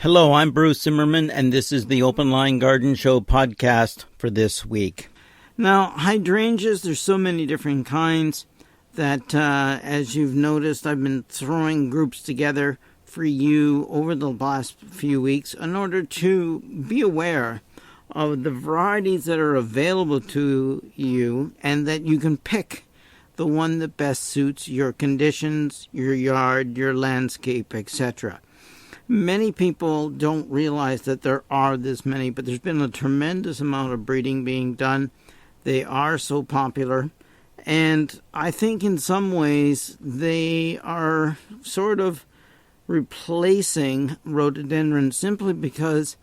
Hello, I'm Bruce Zimmerman, and this is the Open Line Garden Show podcast for this week. Now, hydrangeas, there's so many different kinds that, as you've noticed, I've been throwing groups together for you over the last few weeks in order to be aware of the varieties that are available to you and that you can pick the one that best suits your conditions, your yard, your landscape, etc. Many people don't realize that there are this many, but there's been a tremendous amount of breeding being done. They are so popular, and I think in some ways they are sort of replacing rhododendrons simply because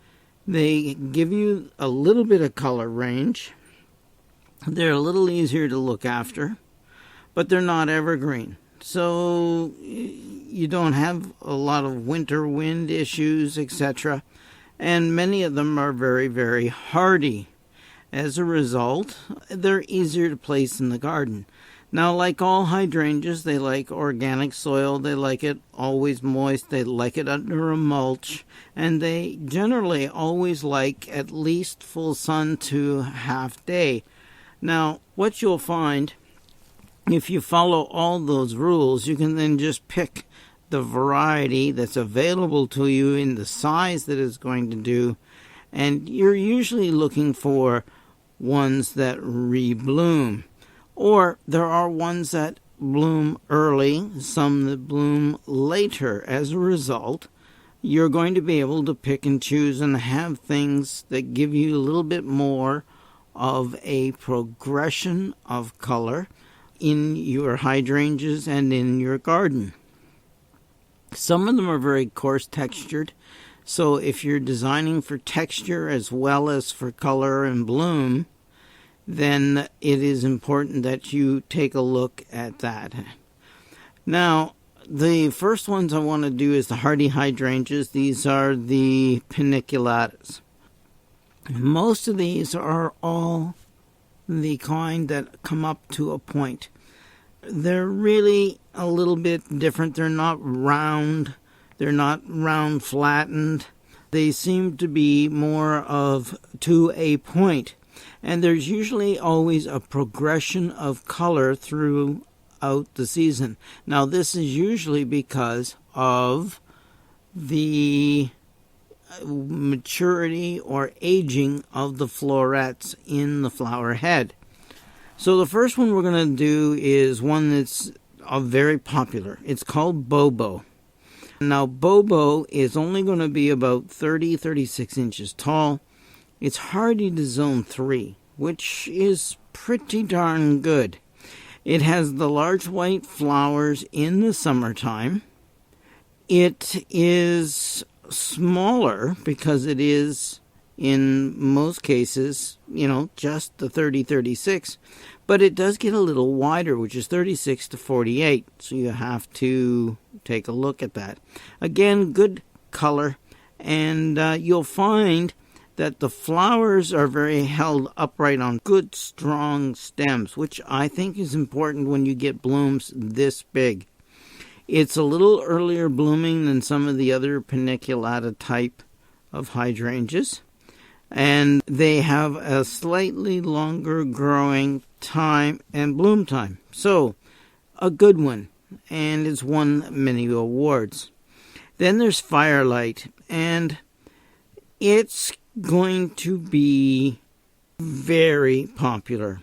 they give you a little bit of color range. They're a little easier to look after, but they're not evergreen. So you don't have a lot of winter wind issues, etc. And many of them are very, very hardy. As a result, they're easier to place in the garden. Now, like all hydrangeas, they like organic soil. They like it always moist. They like it under a mulch. And they generally always like at least full sun to half day. Now, what you'll find, if you follow all those rules, you can then just pick the variety that's available to you in the size that it's going to do. And you're usually looking for ones that rebloom. Or there are ones that bloom early, some that bloom later. As a result, you're going to be able to pick and choose and have things that give you a little bit more of a progression of color in your hydrangeas and in your garden. Some of them are very coarse textured, so if you're designing for texture as well as for color and bloom, then it is important that you take a look at that. Now, the first ones I want to do is the hardy hydrangeas. These are the paniculatas. Most of these are all the kind that come up to a point. They're really a little bit different. They're not round. They're not round flattened. They seem to be more of to a point. And there's usually always a progression of color throughout the season. Now, this is usually because of the maturity or aging of the florets in the flower head. So the first one we're going to do is one that's very popular. It's called Bobo. Now, Bobo is only going to be about 36 inches tall. It's hardy to zone 3, which is pretty darn good. It has the large white flowers in the summertime. It is smaller because it is, in most cases, just the 36, but it does get a little wider, which is 36 to 48, so you have to take a look at that. Again, good color, and you'll find that the flowers are very held upright on good, strong stems, which I think is important when you get blooms this big. It's a little earlier blooming than some of the other paniculata type of hydrangeas, and they have a slightly longer growing time and bloom time. So, a good one, and it's won many awards. Then there's Firelight, and it's going to be very popular.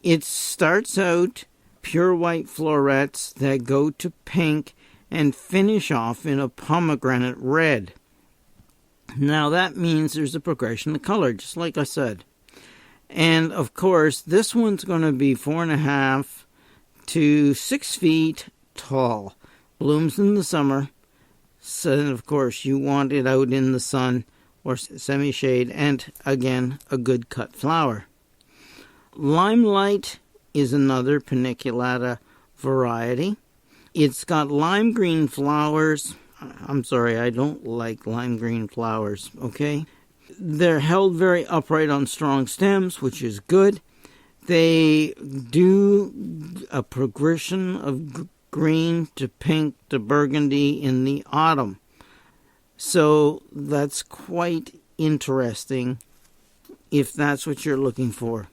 It starts out pure white florets that go to pink and finish off in a pomegranate red. Now that means there's a progression of color, just like I said. And of course, this one's going to be 4.5 to 6 feet tall. Blooms in the summer. So of course, you want it out in the sun or semi-shade, and again, a good cut flower. Limelight is another paniculata variety. It's got lime green flowers. I'm sorry, I don't like lime green flowers, okay? They're held very upright on strong stems, which is good. They do a progression of green to pink to burgundy in the autumn. So that's quite interesting if that's what you're looking for.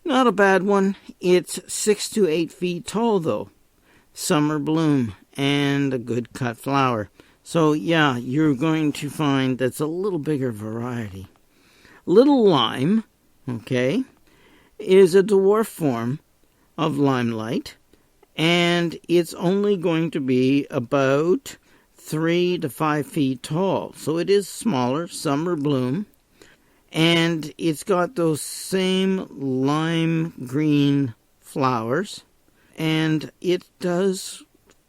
Not a bad one. It's 6 to 8 feet tall, though. Summer bloom and a good cut flower. So, yeah, you're going to find that's a little bigger variety. Little lime, okay, is a dwarf form of limelight, and it's only going to be about 3 to 5 feet tall. So it is smaller, summer bloom, and it's got those same lime green flowers, and it does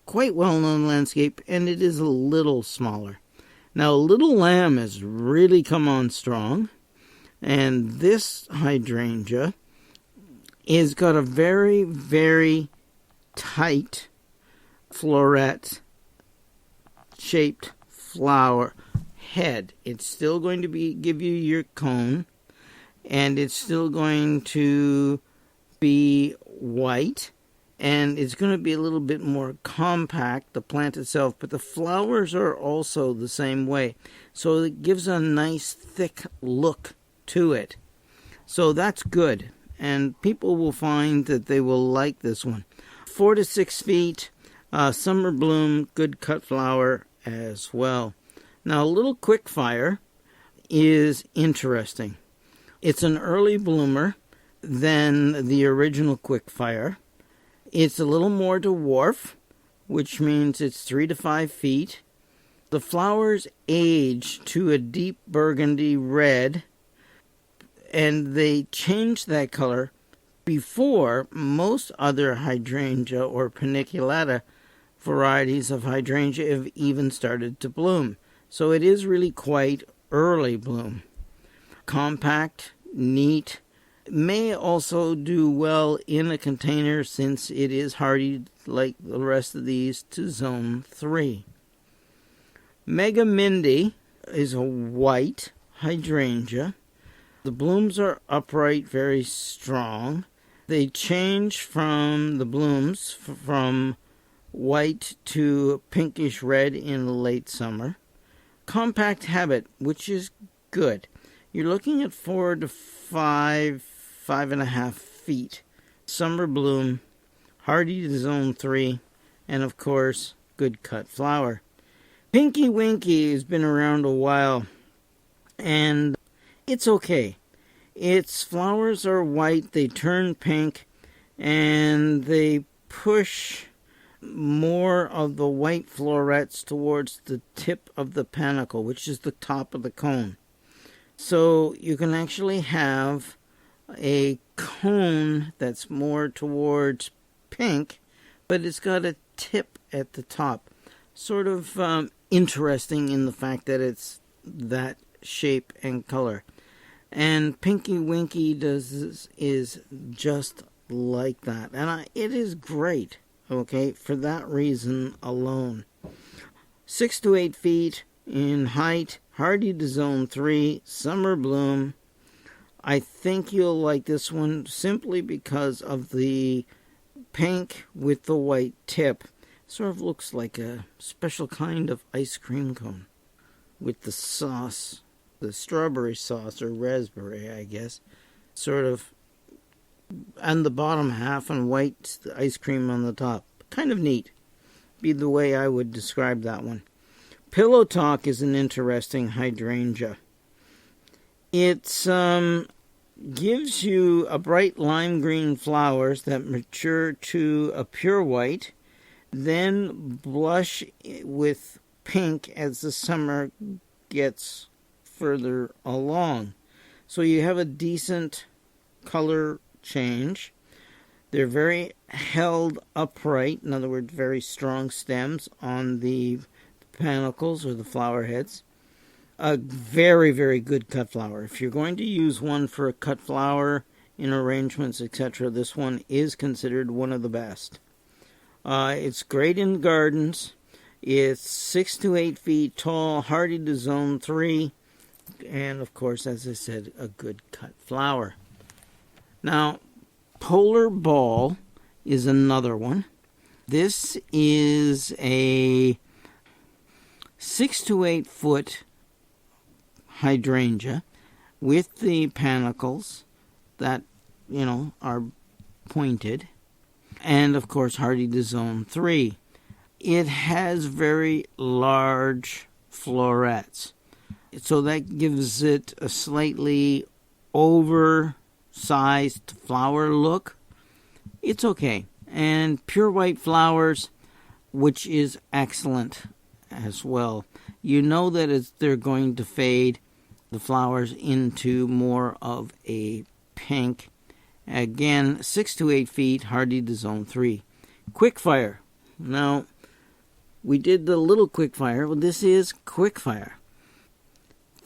quite well in the landscape, and it is a little smaller. Now, Little Lamb has really come on strong, and this hydrangea is got a very, very tight floret-shaped flower head. It's still going to give you your cone, and it's still going to be white, and it's going to be a little bit more compact, the plant itself, but the flowers are also the same way. So it gives a nice thick look to it. So that's good, and people will find that they will like this one. 4 to 6 feet, summer bloom, good cut flower as well. Now, Little Quickfire is interesting. It's an early bloomer than the original Quickfire. It's a little more dwarf, which means it's 3 to 5 feet. The flowers age to a deep burgundy red, and they change that color before most other hydrangea or paniculata varieties of hydrangea have even started to bloom. So it is really quite early bloom. Compact, neat, may also do well in a container since it is hardy like the rest of these to zone 3. Mega Mindy is a white hydrangea. The blooms are upright, very strong. They change from the blooms from white to pinkish red in the late summer. Compact habit, which is good. You're looking at 4 to 5.5 feet. Summer bloom, hardy to zone 3, and of course, good cut flower. Pinky Winky has been around a while, and it's okay. Its flowers are white, they turn pink, and they push more of the white florets towards the tip of the panicle, which is the top of the cone. So you can actually have a cone that's more towards pink, but it's got a tip at the top. Sort of interesting in the fact that it's that shape and color. And Pinky Winky is just like that. And it is great, okay, for that reason alone. 6 to 8 feet in height, hardy to zone 3, summer bloom. I think you'll like this one simply because of the pink with the white tip. Sort of looks like a special kind of ice cream cone with the sauce, the strawberry sauce or raspberry, I guess, sort of on the bottom half and white ice cream on the top. Kind of neat, be the way I would describe that one. Pillow Talk is an interesting hydrangea. It gives you a bright lime green flowers that mature to a pure white, then blush with pink as the summer gets further along. So you have a decent color change. They're very held upright, in other words, very strong stems on the panicles or the flower heads. A very, very good cut flower. If you're going to use one for a cut flower in arrangements, etc., this one is considered one of the best. It's great in gardens. It's 6 to 8 feet tall, hardy to zone 3, and of course, as I said, a good cut flower. Now, Polar Ball is another one. This is a 6 to 8 foot hydrangea with the panicles that, are pointed. And, of course, hardy to zone 3. It has very large florets. So that gives it a slightly oversized flower look. It's okay. And pure white flowers, which is excellent as well. You know that they're going to fade the flowers into more of a pink. Again, 6 to 8 feet, hardy to zone 3. Quickfire. Now, we did the little quickfire. Well, this is quickfire.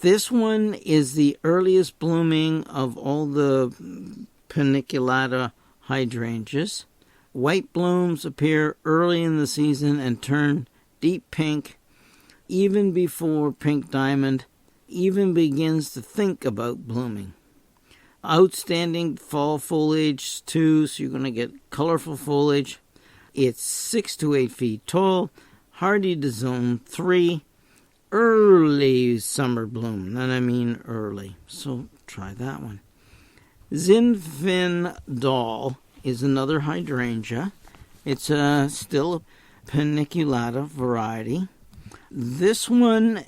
This one is the earliest blooming of all the paniculata hydrangeas. White blooms appear early in the season and turn deep pink even before pink diamond even begins to think about blooming. Outstanding fall foliage too, so you're going to get colorful foliage. It's 6 to 8 feet tall, hardy to zone 3, early summer bloom. And I mean early, so try that one. Zinfandel is another hydrangea. It's still a paniculata variety. This one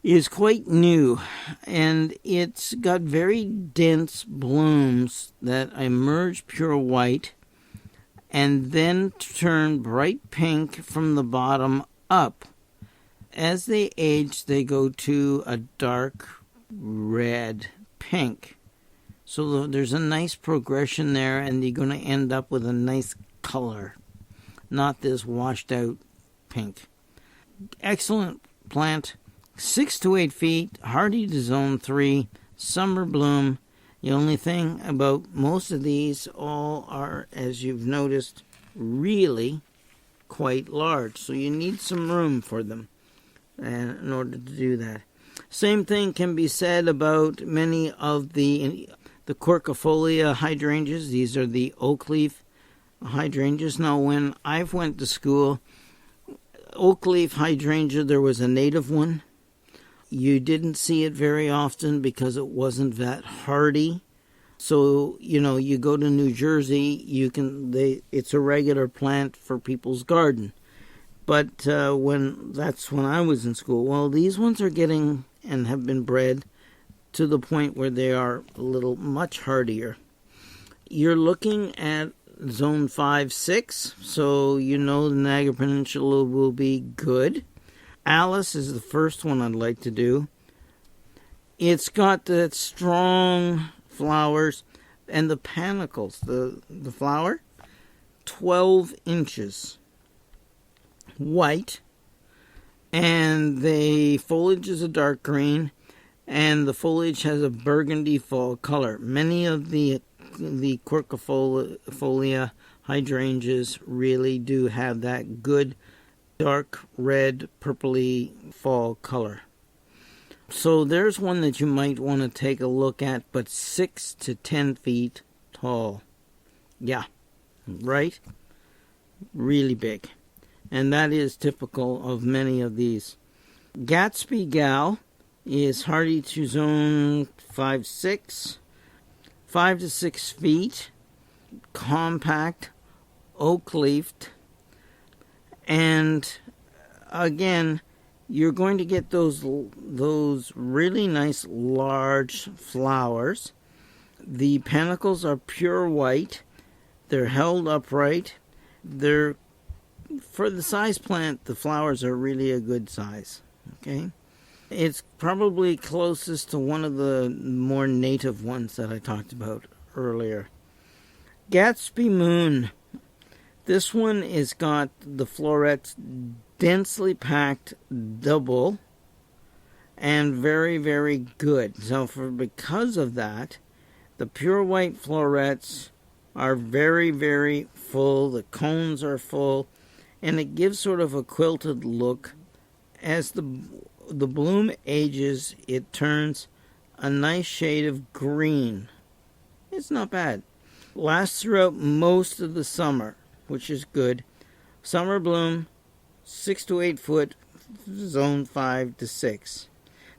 is quite new, and it's got very dense blooms that emerge pure white and then turn bright pink from the bottom up. As they age, they go to a dark red pink. So there's a nice progression there, and you're going to end up with a nice color, not this washed out pink. Excellent plant. 6 to 8 feet, hardy to zone 3, summer bloom. The only thing about most of these all are, as you've noticed, really quite large. So you need some room for them in order to do that. Same thing can be said about many of the quercifolia hydrangeas. These are the oak leaf hydrangeas. Now, when I went to school, oak leaf hydrangea, there was a native one. You didn't see it very often because it wasn't that hardy. So, you go to New Jersey, it's a regular plant for people's garden. But that's when I was in school. Well, these ones are getting and have been bred to the point where they are much hardier. You're looking at zone 5, 6, so the Niagara Peninsula will be good. Alice is the first one I'd like to do. It's got that strong flowers and the panicles. The flower, 12 inches. White. And the foliage is a dark green. And the foliage has a burgundy fall color. Many of the quercifolia hydrangeas really do have that good dark red, purpley fall color. So there's one that you might want to take a look at, but 6 to 10 feet tall. Yeah, right? Really big. And that is typical of many of these. Gatsby Gal is hardy to zone 5, 6, 5 to 6 feet, compact, oak-leafed, and again, you're going to get those really nice large flowers. The panicles are pure white. They're held upright. For the size plant, the flowers are really a good size. Okay? It's probably closest to one of the more native ones that I talked about earlier. Gatsby Moon. This one has got the florets densely packed double and very, very good. So because of that, the pure white florets are very, very full. The cones are full, and it gives sort of a quilted look. As the bloom ages, it turns a nice shade of green. It's not bad. Lasts throughout most of the summer, which is good. Summer bloom, 6 to 8 foot, zone 5 to 6.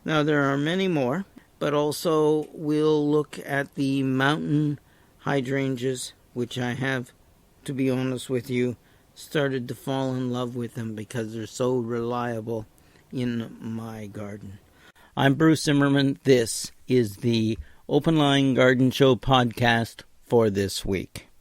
Now there are many more, but also we'll look at the mountain hydrangeas, which I have, to be honest with you, started to fall in love with them because they're so reliable in my garden. I'm Bruce Zimmerman. This is the Open Line Garden Show podcast for this week.